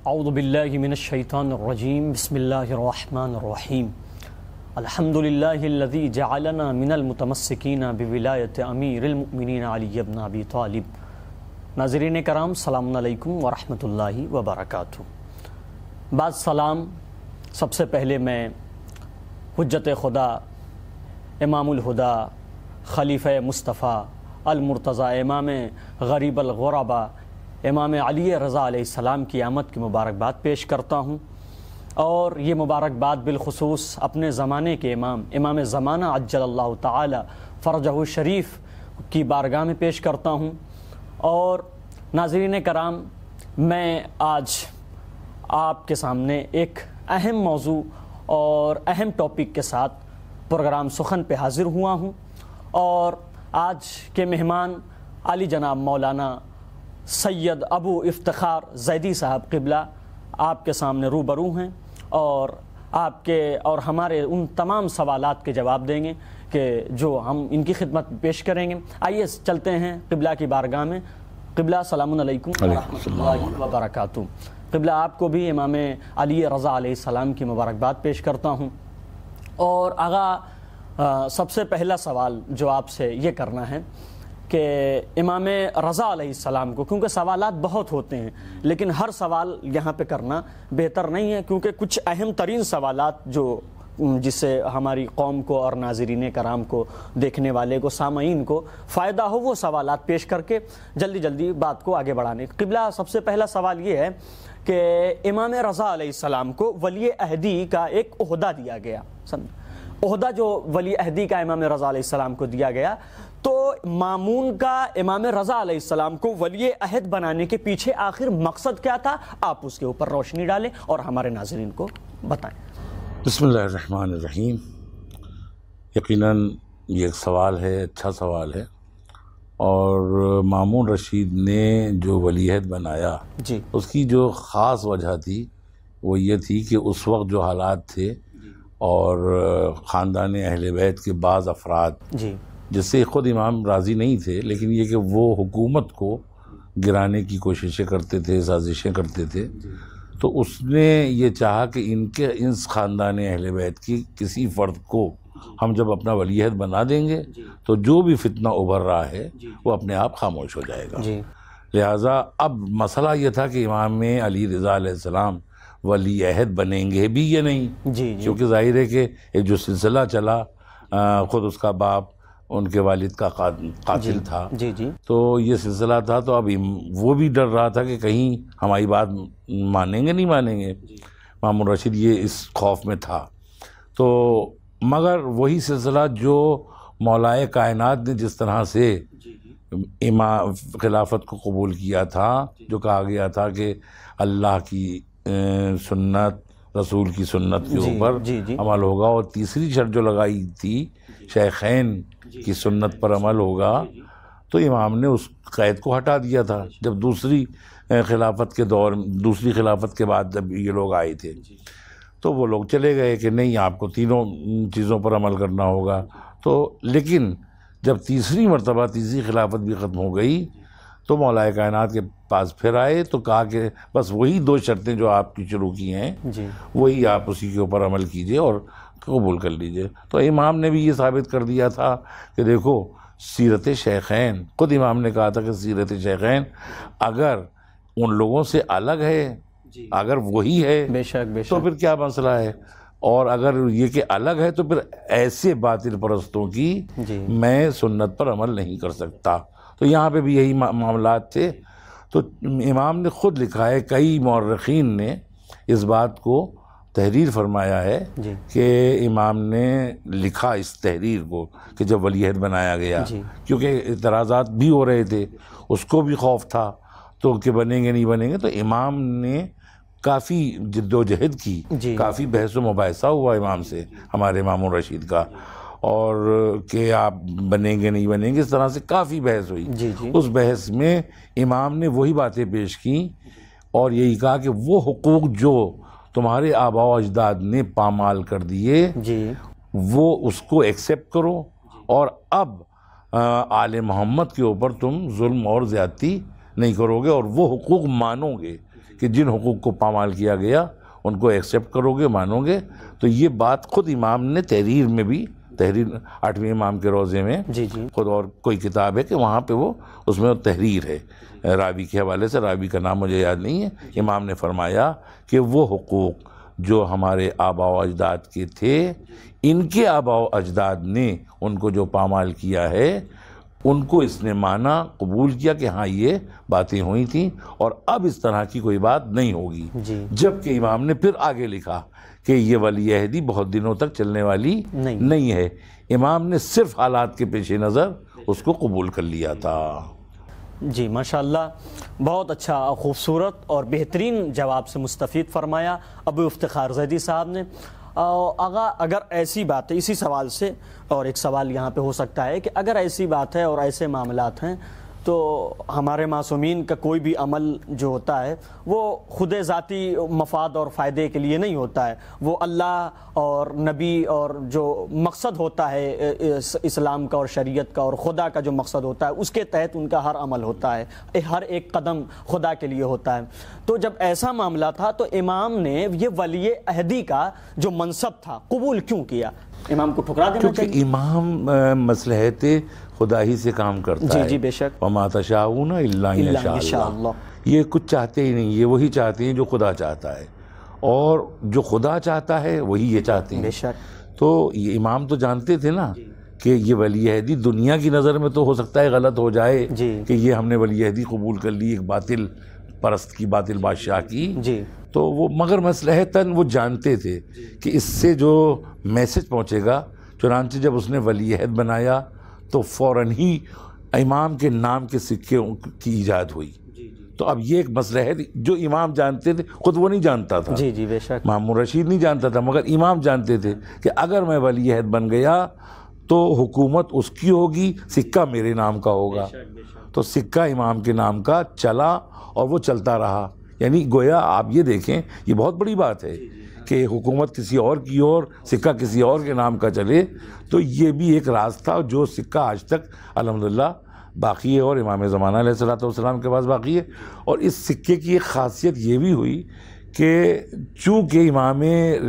اعوذ باللہ من الشیطان الرجیم بسم اللہ الرحمن الرحیم الحمد للہ الذی جعلنا من المتمسکین بولایت امیر المؤمنین علی بن ابی طالب۔ ناظرین کرام، السلام علیکم ورحمۃ اللہ وبرکاتہ۔ بعد سلام، سب سے پہلے میں حجت خدا، امام الہدا، خلیفہ مصطفیٰ المرتضیٰ، امام غریب الغرباء، امام علی رضا علیہ السلام کی آمد کی مبارکباد پیش کرتا ہوں، اور یہ مبارکباد بالخصوص اپنے زمانے کے امام زمانہ عجل اللہ تعالی فرجہ شریف کی بارگاہ میں پیش کرتا ہوں۔ اور ناظرین کرام، میں آج آپ کے سامنے ایک اہم موضوع اور اہم ٹاپک کے ساتھ پروگرام سخن پہ حاضر ہوا ہوں، اور آج کے مہمان علی جناب مولانا سید ابو افتخار زیدی صاحب قبلہ آپ کے سامنے روبرو ہیں، اور آپ کے اور ہمارے ان تمام سوالات کے جواب دیں گے کہ جو ہم ان کی خدمت پیش کریں گے۔ آئیے چلتے ہیں قبلہ کی بارگاہ میں۔ قبلہ السلام علیکم ورحمۃ اللہ وبرکاتہ۔ قبلہ آپ کو بھی امام علی رضا علیہ السلام کی مبارکباد پیش کرتا ہوں۔ اور آغا سب سے پہلا سوال جو آپ سے یہ کرنا ہے کہ امام رضا علیہ السلام کو، کیونکہ سوالات بہت ہوتے ہیں لیکن ہر سوال یہاں پہ کرنا بہتر نہیں ہے، کیونکہ کچھ اہم ترین سوالات جو جس سے ہماری قوم کو اور ناظرین کرام کو، دیکھنے والے کو، سامعین کو فائدہ ہو، وہ سوالات پیش کر کے جلدی بات کو آگے بڑھانے۔ قبلہ سب سے پہلا سوال یہ ہے کہ امام رضا علیہ السلام کو ولی عہدی کا ایک عہدہ دیا گیا، عہدہ جو ولی عہدی کا امام رضا علیہ السلام کو دیا گیا، تو مامون کا امام رضا علیہ السلام کو ولی عہد بنانے کے پیچھے آخر مقصد کیا تھا؟ آپ اس کے اوپر روشنی ڈالیں اور ہمارے ناظرین کو بتائیں۔ بسم اللہ الرحمن الرحیم۔ یقیناً یہ ایک سوال ہے، اچھا سوال ہے، اور مامون رشید نے جو ولی عہد بنایا جی، اس کی جو خاص وجہ تھی وہ یہ تھی کہ اس وقت جو حالات تھے اور خاندان اہل بیت کے بعض افراد جی، جس سے خود امام راضی نہیں تھے، لیکن یہ کہ وہ حکومت کو گرانے کی کوششیں کرتے تھے، سازشیں کرتے تھے، تو اس نے یہ چاہا کہ اس خاندان اہل بیت کی کسی فرد کو ہم جب اپنا ولی عہد بنا دیں گے تو جو بھی فتنہ ابھر رہا ہے وہ اپنے آپ خاموش ہو جائے گا۔ لہٰذا اب مسئلہ یہ تھا کہ امام علی رضا علیہ السلام ولی عہد بنیں گے بھی یا نہیں، کیونکہ ظاہر ہے کہ ایک جو سلسلہ چلا، خود اس کا باپ ان کے والد کا قاتل تھا، تو یہ سلسلہ تھا، تو اب وہ بھی ڈر رہا تھا کہ کہیں ہماری بات مانیں گے نہیں مانیں گے۔ مامون رشید یہ اس خوف میں تھا، تو مگر وہی سلسلہ جو مولائے کائنات نے جس طرح سے امام خلافت کو قبول کیا تھا، جو کہا گیا تھا کہ اللہ کی سنت، رسول کی سنت کے اوپر عمل ہوگا، اور تیسری شرط جو لگائی تھی شیخین کی سنت پر عمل ہوگا، تو امام نے اس قید کو ہٹا دیا تھا جب دوسری خلافت کے دور، دوسری خلافت کے بعد جب یہ لوگ آئے تھے، تو وہ لوگ چلے گئے کہ نہیں، آپ کو تینوں چیزوں پر عمل کرنا ہوگا۔ تو لیکن جب تیسری مرتبہ تیسری خلافت بھی ختم ہو گئی تو مولائے کائنات کے پاس پھر آئے، تو کہا کہ بس وہی دو شرطیں جو آپ کی شروع کی ہیں وہی آپ اسی کے اوپر عمل کیجئے اور قبول کر لیجئے۔ تو امام نے بھی یہ ثابت کر دیا تھا کہ دیکھو، سیرت شیخین، خود امام نے کہا تھا کہ سیرت شیخین اگر ان لوگوں سے الگ ہے، اگر وہی ہے بے شک تو پھر کیا مسئلہ ہے، اور اگر یہ کہ الگ ہے تو پھر ایسے باطل پرستوں کی میں سنت پر عمل نہیں کر سکتا۔ تو یہاں پہ بھی یہی معاملات تھے۔ تو امام نے خود لکھا ہے، کئی مورخین نے اس بات کو تحریر فرمایا ہے کہ امام نے لکھا اس تحریر کو کہ جب ولی عہد بنایا گیا، کیونکہ اعتراضات بھی ہو رہے تھے، اس کو بھی خوف تھا تو کہ بنیں گے نہیں بنیں گے، تو امام نے کافی جد و جہد کی، کافی بحث و مباحثہ ہوا امام سے، ہمارے مامون رشید کا، اور کہ آپ بنیں گے نہیں بنیں گے، اس طرح سے کافی بحث ہوئی۔ اس بحث میں امام نے وہی باتیں پیش کیں اور یہی کہا کہ وہ حقوق جو تمہارے آباء و اجداد نے پامال کر دیے وہ اس کو ایکسیپٹ کرو، اور اب آل محمد کے اوپر تم ظلم اور زیادتی نہیں کرو گے، اور وہ حقوق مانو گے کہ جن حقوق کو پامال کیا گیا ان کو ایکسیپٹ کرو گے، مانو گے. تو یہ بات خود امام نے تحریر میں بھی، تحریر 8ویں امام کے روضے میں خود، اور کوئی کتاب ہے کہ وہاں پہ وہ اس میں تحریر ہے راوی کے حوالے سے، راوی کا نام مجھے یاد نہیں ہے. امام نے فرمایا کہ وہ حقوق جو ہمارے آباء و اجداد کے تھے، ان کے آباء و اجداد نے ان کو جو پامال کیا ہے، ان کو اس نے مانا، قبول کیا کہ ہاں یہ باتیں ہوئی تھیں اور اب اس طرح کی کوئی بات نہیں ہوگی. جبکہ امام نے پھر آگے لکھا کہ یہ ولی عہدی بہت دنوں تک چلنے والی نہیں ہے. امام نے صرف حالات کے پیش نظر اس کو قبول کر لیا تھا. جی ماشاءاللہ، بہت اچھا، خوبصورت اور بہترین جواب سے مستفید فرمایا ابو افتخار زیدی صاحب نے. آغا، اگر ایسی بات ہے، اسی سوال سے اور ایک سوال یہاں پہ ہو سکتا ہے کہ اگر ایسی بات ہے اور ایسے معاملات ہیں تو ہمارے معصومین کا کوئی بھی عمل جو ہوتا ہے وہ خود ذاتی مفاد اور فائدے کے لیے نہیں ہوتا ہے، وہ اللہ اور نبی اور جو مقصد ہوتا ہے اسلام کا اور شریعت کا اور خدا کا جو مقصد ہوتا ہے اس کے تحت ان کا ہر عمل ہوتا ہے، ہر ایک قدم خدا کے لیے ہوتا ہے. تو جب ایسا معاملہ تھا تو امام نے یہ ولی عہدی کا جو منصب تھا قبول کیوں کیا؟ امام کو ٹھکرا دینا چاہیے؟ کیونکہ امام مصلحت خدا ہی سے کام کرتا ہے. جی بے شک. وما تشاءون الا ان شاء اللہ. یہ کچھ چاہتے ہی نہیں، یہ وہی چاہتے ہیں جو خدا چاہتا ہے، اور جو خدا چاہتا ہے وہی یہ چاہتے ہیں. بے شک. تو یہ امام تو جانتے تھے نا کہ یہ ولی عہدی دنیا کی نظر میں تو ہو سکتا ہے غلط ہو جائے کہ یہ ہم نے ولی عہدی قبول کر لی ایک باطل پرست کی، باطل بادشاہ کی. تو وہ مگر مصلحتاً وہ جانتے تھے کہ اس سے جو میسج پہنچے گا. چنانچہ جب اس نے ولی عہد بنایا تو فوراً ہی امام کے نام کے سکے کی ایجاد ہوئی. تو اب یہ ایک مسئلہ ہے جو امام جانتے تھے، خود وہ نہیں جانتا تھا. جی بے شک. مامون رشید نہیں جانتا تھا، مگر امام جانتے تھے کہ اگر میں ولی عہد بن گیا تو حکومت اس کی ہوگی، سکہ میرے نام کا ہوگا. تو سکہ امام کے نام کا چلا اور وہ چلتا رہا. یعنی گویا آپ یہ دیکھیں، یہ بہت بڑی بات ہے کہ حکومت کسی اور کی اور سکہ کسی اور کے نام کا چلے. تو یہ بھی ایک راز تھا جو سکہ آج تک الحمدللہ باقی ہے، اور امام زمانہ علیہ الصلوۃ والسلام کے پاس باقی ہے. اور اس سکے کی ایک خاصیت یہ بھی ہوئی کہ چونکہ امام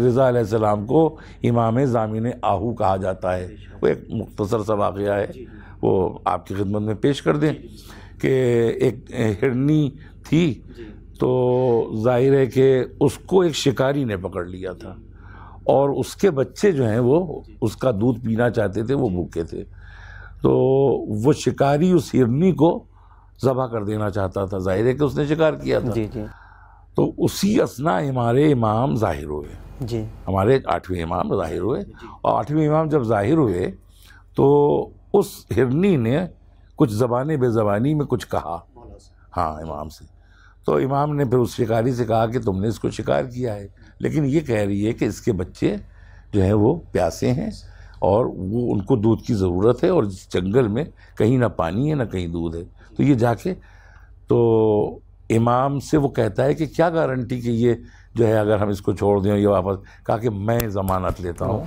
رضا علیہ السلام کو امام ضامن آہو کہا جاتا ہے. وہ ایک مختصر سا واقعہ ہے، وہ آپ کی خدمت میں پیش کر دیں کہ ایک ہرنی تھی، تو ظاہر ہے کہ اس کو ایک شکاری نے پکڑ لیا تھا، اور اس کے بچے جو ہیں وہ اس کا دودھ پینا چاہتے تھے، وہ بھوکے تھے. تو وہ شکاری اس ہرنی کو ذبح کر دینا چاہتا تھا، ظاہر ہے کہ اس نے شکار کیا تھا. تو اسی اثنا ہمارے امام ظاہر ہوئے، ہمارے 8ویں امام ظاہر ہوئے. اور 8ویں امام جب ظاہر ہوئے تو اس ہرنی نے کچھ زبان بے زبانی میں کچھ کہا ہاں امام سے. تو امام نے پھر اس شکاری سے کہا کہ تم نے اس کو شکار کیا ہے، لیکن یہ کہہ رہی ہے کہ اس کے بچے جو ہیں وہ پیاسے ہیں اور وہ ان کو دودھ کی ضرورت ہے، اور اس جنگل میں کہیں نہ پانی ہے نہ کہیں دودھ ہے. تو یہ جا کے تو امام سے وہ کہتا ہے کہ کیا گارنٹی کہ یہ جو ہے اگر ہم اس کو چھوڑ دیں یہ واپس. کہا کہ میں ضمانت لیتا ہوں،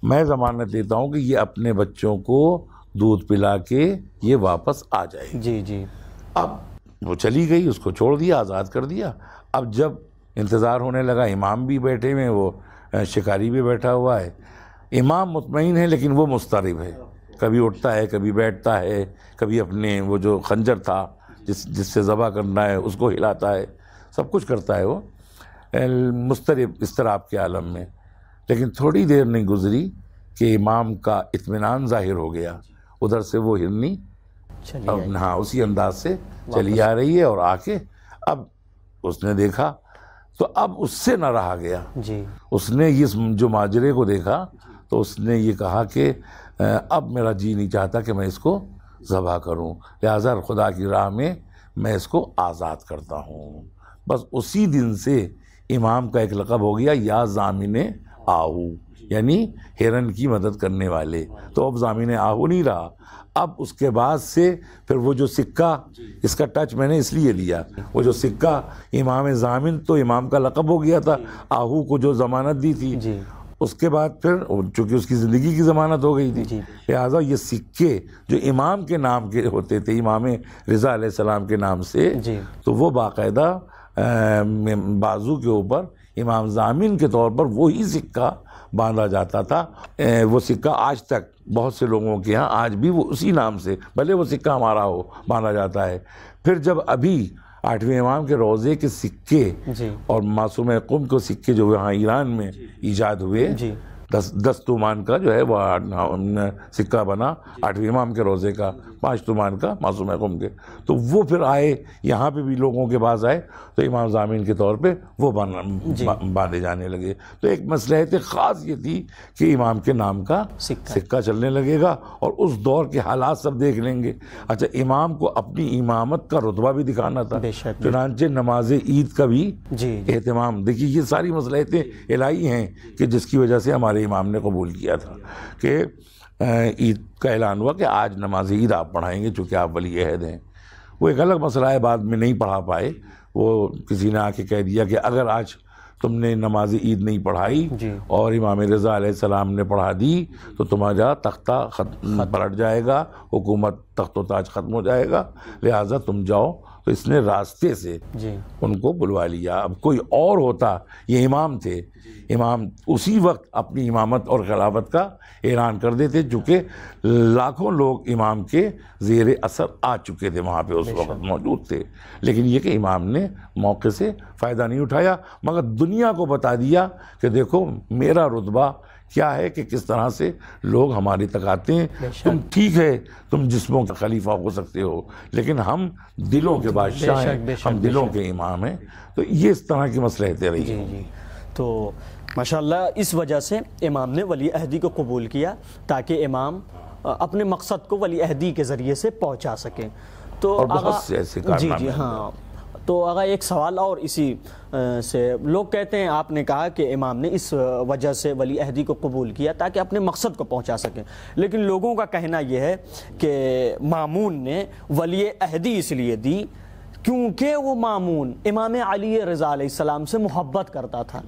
میں ضمانت لیتا ہوں کہ یہ اپنے بچوں کو دودھ پلا کے یہ واپس آ جائے. اب وہ چلی گئی، اس کو چھوڑ دیا، آزاد کر دیا. اب جب انتظار ہونے لگا، امام بھی بیٹھے ہوئے ہیں، وہ شکاری بھی بیٹھا ہوا ہے. امام مطمئن ہے لیکن وہ مضطرب ہے، کبھی اٹھتا ہے کبھی بیٹھتا ہے، کبھی اپنے وہ جو خنجر تھا جس سے ذبح کرنا ہے اس کو ہلاتا ہے، سب کچھ کرتا ہے وہ مضطرب اضطراب کے عالم میں. لیکن تھوڑی دیر نہیں گزری کہ امام کا اطمینان ظاہر ہو گیا. ادھر سے وہ ہرنی ہاں اسی انداز سے چلی آ رہی ہے، اور آ کے اب اس نے دیکھا تو اب اس سے نہ رہا گیا. اس نے اس جو ماجرے کو دیکھا تو اس نے یہ کہا کہ اب میرا جی نہیں چاہتا کہ میں اس کو ذبح کروں، لہٰذا خدا کی راہ میں اس کو آزاد کرتا ہوں. بس اسی دن سے امام کا ایک لقب ہو گیا یا ضامن آہو، یعنی ہرن کی مدد کرنے والے. تو اب ضامن آہو نہیں رہا. اب اس کے بعد سے پھر وہ جو سکہ، اس کا ٹچ میں نے اس لیے لیا، وہ جو سکہ امام ضامن تو امام کا لقب ہو گیا تھا، آہو کو جو ضمانت دی تھی. اس کے بعد پھر چونکہ اس کی زندگی کی ضمانت ہو گئی تھی، لہٰذا یہ سکے جو امام کے نام کے ہوتے تھے، امام رضا علیہ السلام کے نام سے، تو وہ باقاعدہ بازو کے اوپر امام ضامن کے طور پر وہی سکہ باندھا جاتا تھا. وہ سکہ آج تک بہت سے لوگوں کے ہاں آج بھی وہ اسی نام سے، بھلے وہ سکہ ہمارا ہو، باندھا جاتا ہے. پھر جب ابھی 8ویں امام کے روضے کے سکے اور معصوم قم کے سکے جو وہاں ایران میں ایجاد ہوئے، 10 تومان کا جو ہے وہ سکہ بنا 8ویں امام کے روضے کا، 5 تومان کا معصوم قم کے. تو وہ پھر آئے یہاں پہ بھی لوگوں کے پاس آئے تو امام ضامن کے طور پہ وہ باندھے جانے لگے. تو ایک مصلحت خاص یہ تھی کہ امام کے نام کا سکہ چلنے لگے گا، اور اس دور کے حالات سب دیکھ لیں گے. اچھا، امام کو اپنی امامت کا رتبہ بھی دکھانا تھا، چنانچہ نماز عید کا بھی اہتمام. دیکھیے یہ ساری مصلحتیں الہی ہیں کہ جس کی وجہ سے ہمارے امام نے قبول کیا تھا کہ عید کا اعلان ہوا کہ آج نماز عید آپ پڑھائیں گے چونکہ آپ ولی عہد ہیں. وہ ایک الگ مسئلہ ہے، بعد میں نہیں پڑھا پائے. وہ کسی نے آ کے کہہ دیا کہ اگر آج تم نے نماز عید نہیں پڑھائی اور امام رضا علیہ السلام نے پڑھا دی تو تمہارا تختہ پلٹ جائے گا، حکومت تخت و تاج ختم ہو جائے گا، لہٰذا تم جاؤ. تو اس نے راستے سے ان کو بلوا لیا. اب کوئی اور ہوتا، یہ امام تھے، امام اسی وقت اپنی امامت اور خلافت کا اعلان کر دیتے، چونکہ لاکھوں لوگ امام کے زیر اثر آ چکے تھے، وہاں پہ اس وقت موجود تھے. لیکن یہ کہ امام نے موقع سے فائدہ نہیں اٹھایا، مگر دنیا کو بتا دیا کہ دیکھو میرا رتبہ کیا ہے، کہ کس طرح سے لوگ ہمارے تک آتے ہیں. تم ٹھیک ہے، تم جسموں کا خلیفہ ہو سکتے ہو، لیکن ہم دلوں کے بادشاہ ہیں، ہم دلوں کے امام ہیں. تو یہ اس طرح کی مصلحتیں رہی ہیں. تو ماشاءاللہ اس وجہ سے امام نے ولی عہدی کو قبول کیا تاکہ امام اپنے مقصد کو ولی عہدی کے ذریعے سے پہنچا سکیں. تو اور بہت سے ایسے کارنامے. ہاں. تو آقا ایک سوال اور اسی سے، لوگ کہتے ہیں آپ نے کہا کہ امام نے اس وجہ سے ولی عہدی کو قبول کیا تاکہ اپنے مقصد کو پہنچا سکیں، لیکن لوگوں کا کہنا یہ ہے کہ مامون نے ولی عہدی اس لیے دی کیونکہ وہ مامون امام علی رضا علیہ السلام سے محبت کرتا تھا،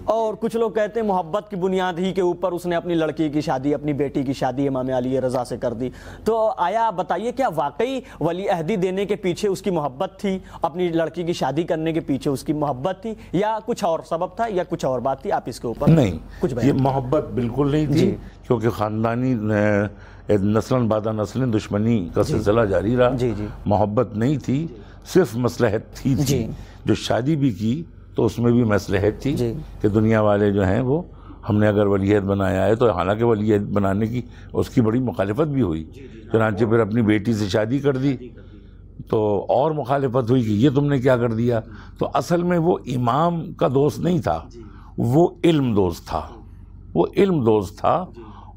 اور کچھ لوگ کہتے ہیں محبت کی بنیاد ہی کے اوپر اس نے اپنی لڑکی کی شادی، اپنی بیٹی کی شادی امام علی رضا سے کر دی. تو آیا آپ بتائیے کیا واقعی ولی عہدی دینے کے پیچھے اس کی محبت تھی، اپنی لڑکی کی شادی کرنے کے پیچھے اس کی محبت تھی، یا کچھ اور سبب تھا، یا کچھ اور بات تھی؟ آپ اس کے اوپر نہیں، کچھ یہ محبت بالکل نہیں تھی، کیونکہ خاندانی نسلاً بعد نسلیں دشمنی کا سلسلہ جاری رہا. محبت نہیں تھی، صرف مصلحت تھی. جو شادی بھی کی تو اس میں بھی مصلحت تھی کہ دنیا والے جو ہیں وہ، ہم نے اگر ولی عہد بنایا ہے تو حالانکہ ولی عہد بنانے کی اس کی بڑی مخالفت بھی ہوئی، چنانچہ پھر اپنی بیٹی سے شادی کر دی تو اور مخالفت ہوئی کہ یہ تم نے کیا کر دیا. تو اصل میں وہ امام کا دوست نہیں تھا، وہ علم دوست تھا. وہ علم دوست تھا،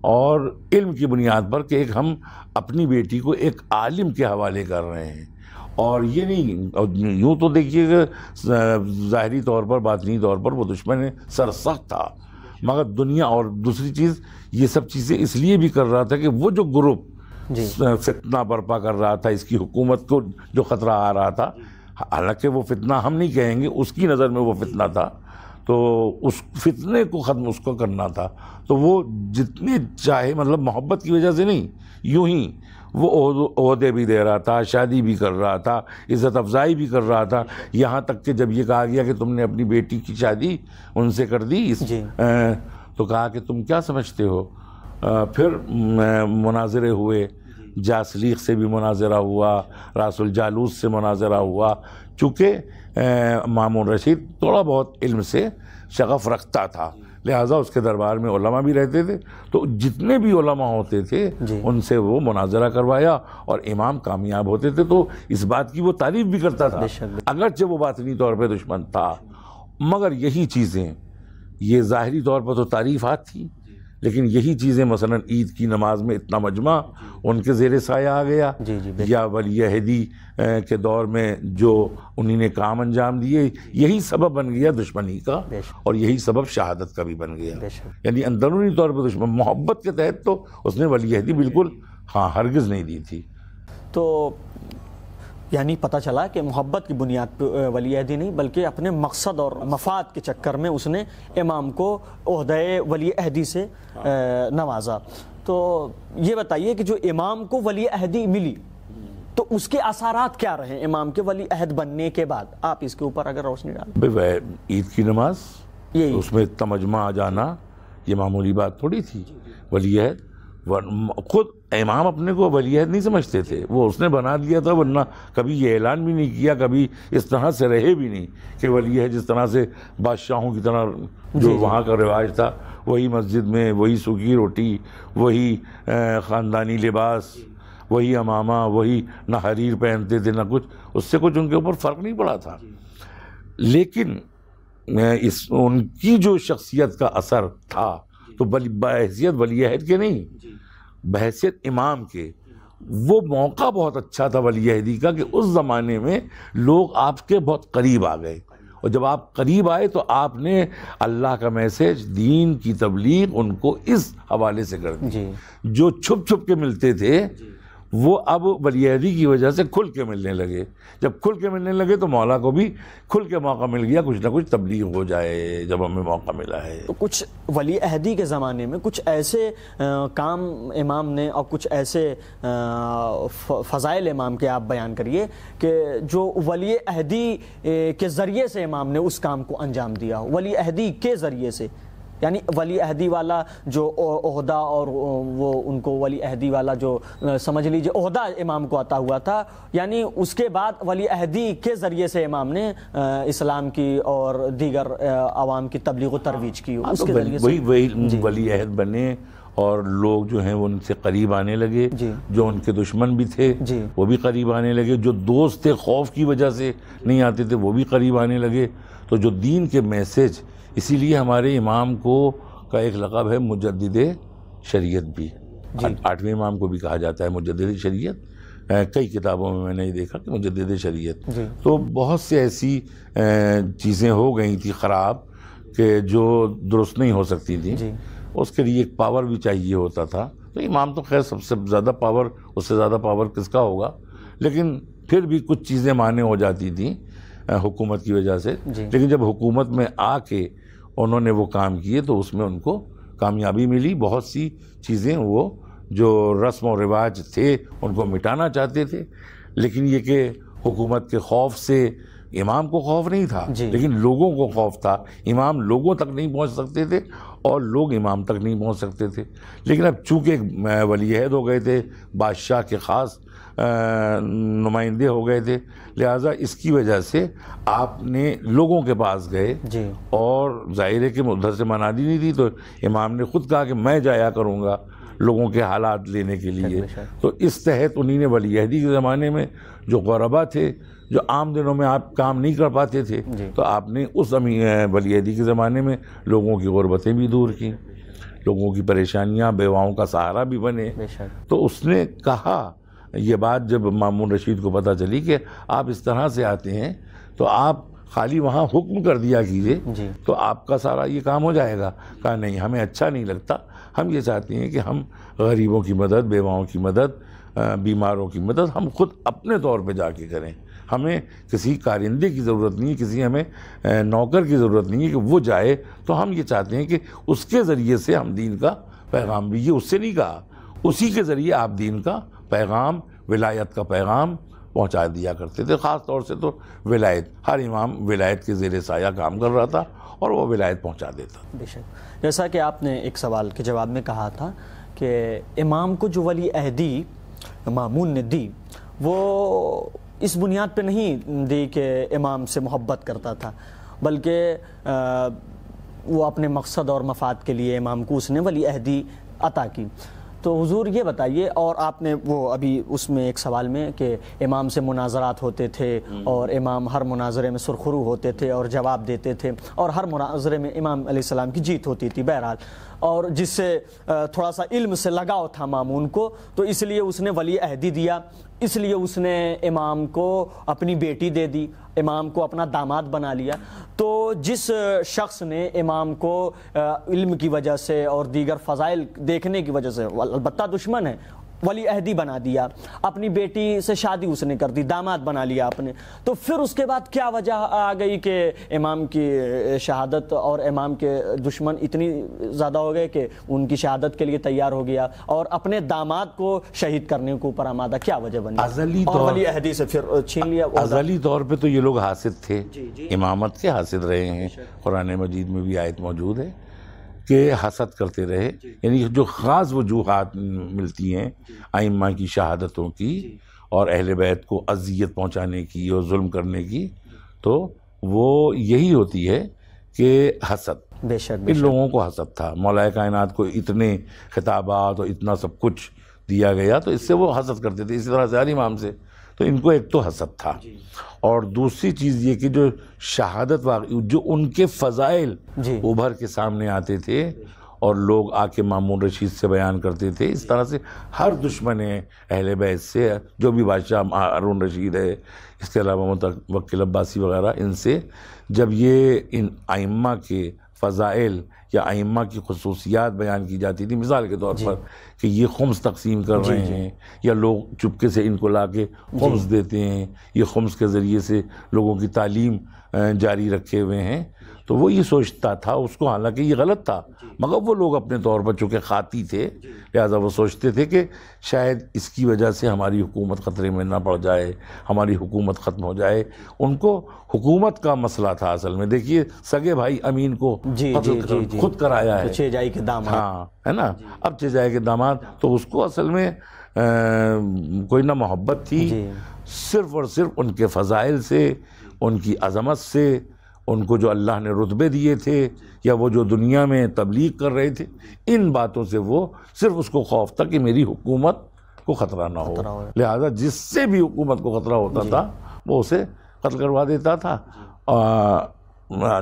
اور علم کی بنیاد پر کہ ایک ہم اپنی بیٹی کو ایک عالم کے حوالے کر رہے ہیں. اور یہ نہیں، یوں تو دیکھیے کہ ظاہری طور پر، باطنی طور پر وہ دشمن سرسخت تھا، مگر دنیا، اور دوسری چیز یہ سب چیزیں اس لیے بھی کر رہا تھا کہ وہ جو گروپ فتنہ برپا کر رہا تھا، اس کی حکومت کو جو خطرہ آ رہا تھا، حالانکہ وہ فتنہ ہم نہیں کہیں گے، اس کی نظر میں وہ فتنہ تھا، تو اس فتنے کو ختم اس کو کرنا تھا. تو وہ جتنے چاہے، مطلب محبت کی وجہ سے نہیں، یوں ہی وہ عہدے بھی دے رہا تھا، شادی بھی کر رہا تھا، عزت افزائی بھی کر رہا تھا، یہاں تک کہ جب یہ کہا گیا کہ تم نے اپنی بیٹی کی شادی ان سے کر دی تو کہا کہ تم کیا سمجھتے ہو. پھر مناظرے ہوئے، جاسلیق سے بھی مناظرہ ہوا، راس الجالوس سے مناظرہ ہوا، چونکہ مامون رشید تھوڑا بہت علم سے شغف رکھتا تھا، لہٰذا اس کے دربار میں علماء بھی رہتے تھے، تو جتنے بھی علماء ہوتے تھے ان سے وہ مناظرہ کروایا، اور امام کامیاب ہوتے تھے. تو اس بات کی وہ تعریف بھی کرتا تھا، اگرچہ وہ باطنی طور پہ دشمن تھا، مگر یہی چیزیں، یہ ظاہری طور پر تو تعریفات تھی، لیکن یہی چیزیں مثلا عید کی نماز میں اتنا مجمع ان کے زیر سایہ آ گیا، یا ولی عہدی کے دور میں جو انہی نے کام انجام دیے، یہی سبب بن گیا دشمنی کا، اور یہی سبب شہادت کا بھی بن گیا. یعنی اندرونی طور پر دشمن، محبت کے تحت تو اس نے ولی عہدی بالکل ہرگز نہیں دی تھی. تو یعنی پتہ چلا کہ محبت کی بنیاد پہ ولی عہدی نہیں، بلکہ اپنے مقصد اور مفاد کے چکر میں اس نے امام کو عہدۂ ولی عہدی سے نوازا. تو یہ بتائیے کہ جو امام کو ولی عہدی ملی تو اس کے اثرات کیا رہے امام کے ولی عہد بننے کے بعد؟ آپ اس کے اوپر اگر روشنی ڈالیں۔ عید کی نماز، اس میں اتنا مجمع آ جانا یہ معمولی بات تھوڑی تھی۔ ولی عہد خود امام اپنے کو ولی عہد نہیں سمجھتے تھے، وہ اس نے بنا دیا تھا، ورنہ کبھی یہ اعلان بھی نہیں کیا، کبھی اس طرح سے رہے بھی نہیں کہ ولی عہد جس طرح سے بادشاہوں کی طرح جو وہاں کا رواج تھا، وہی مسجد میں وہی سوکھی روٹی، وہی خاندانی لباس، وہی امامہ، وہی نہ حریر پہنتے تھے نہ کچھ، اس سے کچھ ان کے اوپر فرق نہیں پڑا تھا۔ لیکن ان کی جو شخصیت کا اثر تھا تو بحیثیت ولی عہد کے نہیں، بحیثیت امام کے، وہ موقع بہت اچھا تھا ولی عہدی کا کہ اس زمانے میں لوگ آپ کے بہت قریب آ گئے، اور جب آپ قریب آئے تو آپ نے اللہ کا میسج، دین کی تبلیغ ان کو اس حوالے سے کر دی۔ جو چھپ چھپ کے ملتے تھے وہ اب ولی عہدی کی وجہ سے کھل کے ملنے لگے۔ جب کھل کے ملنے لگے تو مولا کو بھی کھل کے موقع مل گیا کچھ نہ کچھ تبلیغ ہو جائے جب ہمیں موقع ملا ہے۔ تو کچھ ولی عہدی کے زمانے میں کچھ ایسے کام امام نے اور کچھ ایسے فضائل امام کے آپ بیان کریے کہ جو ولی عہدی کے ذریعے سے امام نے اس کام کو انجام دیا ہو، ولی عہدی کے ذریعے سے، یعنی ولی عہدی والا جو عہدہ اور وہ ان کو ولی عہدی والا جو سمجھ لیجئے عہدہ امام کو عطا ہوا تھا، یعنی اس کے بعد ولی عہدی کے ذریعے سے امام نے اسلام کی اور دیگر عوام کی تبلیغ و ترویج کی، اس کے ذریعے سے وہی ولی عہد بنے اور لوگ جو ہیں وہ ان سے قریب آنے لگے، جو ان کے دشمن بھی تھے وہ بھی قریب آنے لگے، جو دوست تھے خوف کی وجہ سے نہیں آتے تھے وہ بھی قریب آنے لگے۔ تو جو دین کے میسج، اسی لیے ہمارے امام کا ایک لقب ہے مجدد شریعت بھی، 8ویں امام کو بھی کہا جاتا ہے مجدد شریعت، کئی کتابوں میں نے یہ دیکھا کہ مجدد شریعت۔ تو بہت سے ایسی چیزیں ہو گئی تھی خراب کہ جو درست نہیں ہو سکتی تھیں، اس کے لیے ایک پاور بھی چاہیے ہوتا تھا۔ تو امام تو خیر سب سے زیادہ پاور، اس سے زیادہ پاور کس کا ہوگا، لیکن پھر بھی کچھ چیزیں مانع ہو جاتی تھیں حکومت کی وجہ سے، لیکن جب حکومت میں آ کے انہوں نے وہ کام کیے تو اس میں ان کو کامیابی ملی۔ بہت سی چیزیں وہ جو رسم و رواج تھے ان کو مٹانا چاہتے تھے، لیکن یہ کہ حکومت کے خوف سے، امام کو خوف نہیں تھا لیکن لوگوں کو خوف تھا، امام لوگوں تک نہیں پہنچ سکتے تھے اور لوگ امام تک نہیں پہنچ سکتے تھے۔ لیکن اب چونکہ ولی عہد ہو گئے تھے، بادشاہ کے خاص نمائندے ہو گئے تھے، لہٰذا اس کی وجہ سے آپ نے لوگوں کے پاس گئے، اور ظاہر ہے کہ ادھر سے منادی نہیں تھی تو امام نے خود کہا کہ میں جایا کروں گا لوگوں کے حالات لینے کے لیے۔ تو اس تحت انہی نے ولی عہدی کے زمانے میں جو غربا تھے، جو عام دنوں میں آپ کام نہیں کر پاتے تھے، تو آپ نے اس ولی عہدی کے زمانے میں لوگوں کی غربتیں بھی دور کی، لوگوں کی پریشانیاں، بیواؤں کا سہارا بھی بنے۔ تو اس نے کہا، یہ بات جب مامون رشید کو پتہ چلی کہ آپ اس طرح سے آتے ہیں تو آپ خالی وہاں حکم کر دیا کیجئے تو آپ کا سارا یہ کام ہو جائے گا۔ کہا نہیں، ہمیں اچھا نہیں لگتا، ہم یہ چاہتے ہیں کہ ہم غریبوں کی مدد، بیواؤں کی مدد، بیماروں کی مدد ہم خود اپنے طور پہ جا کے کریں، ہمیں کسی کارندے کی ضرورت نہیں ہے، کسی ہمیں نوکر کی ضرورت نہیں ہے کہ وہ جائے، تو ہم یہ چاہتے ہیں کہ اس کے ذریعے سے ہم دین کا پیغام بھی، یہ اس سے نہیں کہا، اسی کے ذریعے آپ دین کا پیغام، ولایت کا پیغام پہنچا دیا کرتے تھے۔ خاص طور سے تو ولایت، ہر امام ولایت کے زیر سایہ کام کر رہا تھا اور وہ ولایت پہنچا دیتا۔ بے شک، جیسا کہ آپ نے ایک سوال کے جواب میں کہا تھا کہ امام کو جو ولی عہدی مامون نے دی وہ اس بنیاد پہ نہیں دی کہ امام سے محبت کرتا تھا، بلکہ وہ اپنے مقصد اور مفاد کے لیے امام کو اس نے ولی عہدی عطا کی۔ تو حضور یہ بتائیے، اور آپ نے وہ ابھی اس میں ایک سوال میں کہ امام سے مناظرات ہوتے تھے اور امام ہر مناظرے میں سرخرو ہوتے تھے اور جواب دیتے تھے، اور ہر مناظرے میں امام علیہ السلام کی جیت ہوتی تھی بہرحال، اور جس سے تھوڑا سا علم سے لگاؤ تھا مامون کو، تو اس لیے اس نے ولی عہدی دیا، اس لیے اس نے امام کو اپنی بیٹی دے دی، امام کو اپنا داماد بنا لیا۔ تو جس شخص نے امام کو علم کی وجہ سے اور دیگر فضائل دیکھنے کی وجہ سے، البتہ دشمن ہے ولی عہدی بنا دیا، اپنی بیٹی سے شادی اس نے کر دی، داماد بنا لیا آپ نے، تو پھر اس کے بعد کیا وجہ آ گئی کہ امام کی شہادت اور امام کے دشمن اتنی زیادہ ہو گئے کہ ان کی شہادت کے لیے تیار ہو گیا اور اپنے داماد کو شہید کرنے کے اوپر آمادہ؟ کیا وجہ بنی اور ولی عہدی سے پھر چھین لیا؟ ازلی طور پہ تو یہ لوگ حاسد تھے، امامت کے حاسد رہے ہیں، قرآن مجید میں بھی آیت موجود ہے کہ حسد کرتے رہے، یعنی جو خاص وجوہات ملتی ہیں ائمہ کی شہادتوں کی اور اہل بیت کو اذیت پہنچانے کی اور ظلم کرنے کی، تو وہ یہی ہوتی ہے کہ حسد، بے شک ان لوگوں کو حسد تھا، مولا کائنات کو اتنے خطابات اور اتنا سب کچھ دیا گیا تو اس سے وہ حسد کرتے تھے، اسی طرح سے ہر امام سے، تو ان کو ایک تو حسد تھا، اور دوسری چیز یہ کہ جو شہادت واقعی جو ان کے فضائل ابھر کے سامنے آتے تھے اور لوگ آ کے مامون رشید سے بیان کرتے تھے، اس طرح سے ہر دشمن اہل بیت سے، جو بھی بادشاہ ہارون رشید ہے، اس کے علاوہ متوکل عباسی وغیرہ، ان سے جب یہ ان ائمہ کے فضائل یا ائمہ کی خصوصیات بیان کی جاتی تھی، مثال کے طور پر کہ یہ خمس تقسیم کر رہے ہیں، یا لوگ چپکے سے ان کو لا کے خمس دیتے ہیں، یہ خمس کے ذریعے سے لوگوں کی تعلیم جاری رکھے ہوئے ہیں، تو وہ یہ سوچتا تھا اس کو، حالانکہ یہ غلط تھا، مگر وہ لوگ اپنے طور پر چونکہ خاطی تھے لہٰذا وہ سوچتے تھے کہ شاید اس کی وجہ سے ہماری حکومت خطرے میں نہ پڑ جائے، ہماری حکومت ختم ہو جائے۔ ان کو حکومت کا مسئلہ تھا اصل میں، دیکھیے سگے بھائی امین کو قتل خود کرایا ہے، چیجائی کے داماد، ہاں ہے نا، اب چیجائی کے داماد، تو اس کو اصل میں کوئی نہ محبت تھی، صرف اور صرف ان کے فضائل سے، ان کی عظمت سے، ان کو جو اللہ نے رتبے دیے تھے یا وہ جو دنیا میں تبلیغ کر رہے تھے، ان باتوں سے وہ صرف اس کو خوف تھا کہ میری حکومت کو خطرہ نہ ہو، لہذا جس سے بھی حکومت کو خطرہ ہوتا تھا وہ اسے قتل کروا دیتا تھا۔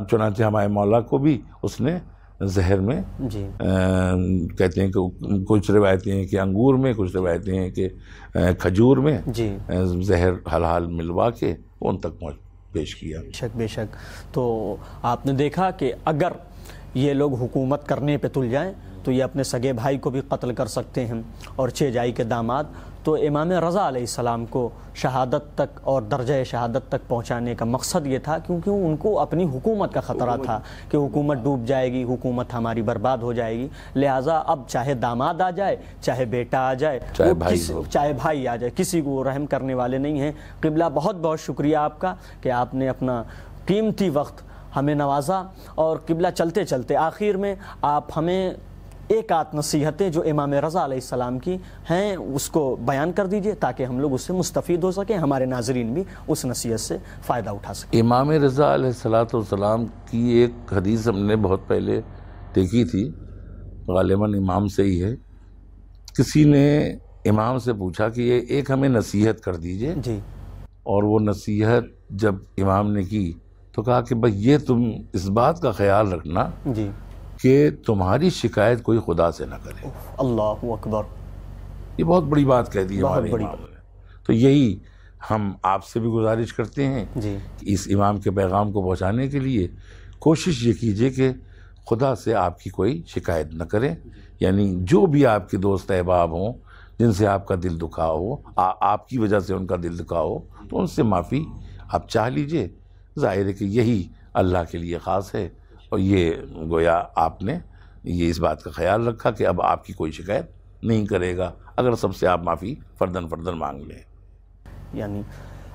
چنانچہ ہمارے مولا کو بھی اس نے زہر میں، کہتے ہیں کہ کچھ روایتیں ہیں کہ انگور میں، کچھ روایتیں ہیں کہ کھجور میں زہر حلال ملوا کے ان تک پیش کیا۔ بے شک۔ تو آپ نے دیکھا کہ اگر یہ لوگ حکومت کرنے پہ تل جائیں تو یہ اپنے سگے بھائی کو بھی قتل کر سکتے ہیں، اور چیجائی کے داماد، تو امام رضا علیہ السلام کو شہادت تک اور درجہ شہادت تک پہنچانے کا مقصد یہ تھا، کیونکہ ان کو اپنی حکومت کا خطرہ تھا کہ حکومت ڈوب جائے گی، حکومت ہماری برباد ہو جائے گی، لہٰذا اب چاہے داماد آ جائے، چاہے بیٹا آ جائے، چاہے بھائی آ جائے، کسی کو رحم کرنے والے نہیں ہیں۔ قبلہ بہت بہت شکریہ آپ کا کہ آپ نے اپنا قیمتی وقت ہمیں نوازا، اور قبلہ چلتے چلتے آخر میں آپ ہمیں ایک آدھ نصیحتیں جو امام رضا علیہ السلام کی ہیں اس کو بیان کر دیجئے تاکہ ہم لوگ اس سے مستفید ہو سکیں، ہمارے ناظرین بھی اس نصیحت سے فائدہ اٹھا سکیں۔ امام رضا علیہ السلام کی ایک حدیث ہم نے بہت پہلے دیکھی تھی، غالباً امام سے ہی ہے، کسی نے امام سے پوچھا کہ یہ ایک ہمیں نصیحت کر دیجئے، اور وہ نصیحت جب امام نے کی تو کہا کہ بھئی یہ تم اس بات کا خیال رکھنا کہ تمہاری شکایت کوئی خدا سے نہ کرے۔ اللہ اکبر، یہ بہت بڑی بات کہہ دی ہمارے امام نے۔ تو یہی ہم آپ سے بھی گزارش کرتے ہیں کہ اس امام کے پیغام کو پہنچانے کے لیے کوشش یہ کیجئے کہ خدا سے آپ کی کوئی شکایت نہ کریں، یعنی جو بھی آپ کے دوست احباب ہوں جن سے آپ کا دل دکھا ہو، آپ کی وجہ سے ان کا دل دکھا ہو، تو ان سے معافی آپ چاہ لیجئے۔ ظاہر ہے کہ یہی اللہ کے لیے خاص ہے، اور یہ گویا آپ نے یہ اس بات کا خیال رکھا کہ اب آپ کی کوئی شکایت نہیں کرے گا اگر سب سے آپ معافی فردن فردن مانگ لیں۔ یعنی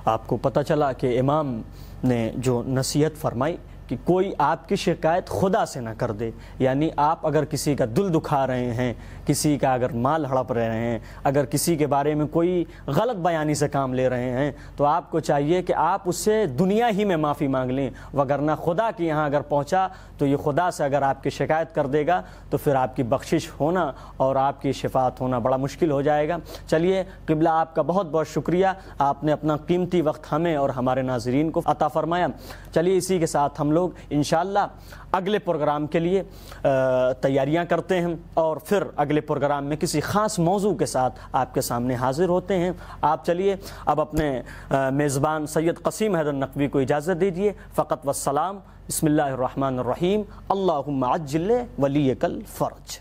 آپ کو پتہ چلا کہ امام نے جو نصیحت فرمائی کہ کوئی آپ کی شکایت خدا سے نہ کر دے، یعنی آپ اگر کسی کا دل دکھا رہے ہیں، کسی کا اگر مال ہڑپ رہے ہیں، اگر کسی کے بارے میں کوئی غلط بیانی سے کام لے رہے ہیں، تو آپ کو چاہیے کہ آپ اس سے دنیا ہی میں معافی مانگ لیں، وگرنہ خدا کے یہاں اگر پہنچا تو یہ خدا سے اگر آپ کی شکایت کر دے گا تو پھر آپ کی بخشش ہونا اور آپ کی شفاعت ہونا بڑا مشکل ہو جائے گا۔ چلیے قبلہ آپ کا بہت بہت شکریہ، آپ نے اپنا قیمتی وقت ہمیں اور ہمارے ناظرین کو عطا فرمایا۔ چلیے اسی کے ساتھ ہم لوگ انشاءاللہ اگلے پروگرام کے لیے تیاریاں کرتے ہیں، اور پھر اگلے پروگرام میں کسی خاص موضوع کے ساتھ آپ کے سامنے حاضر ہوتے ہیں۔ آپ چلیے اب اپنے میزبان سید قسیم حیدر نقوی کو اجازت دیجیے۔ فقط والسلام، بسم اللہ الرحمن الرحیم، اللہم عجل ولیک الفرج۔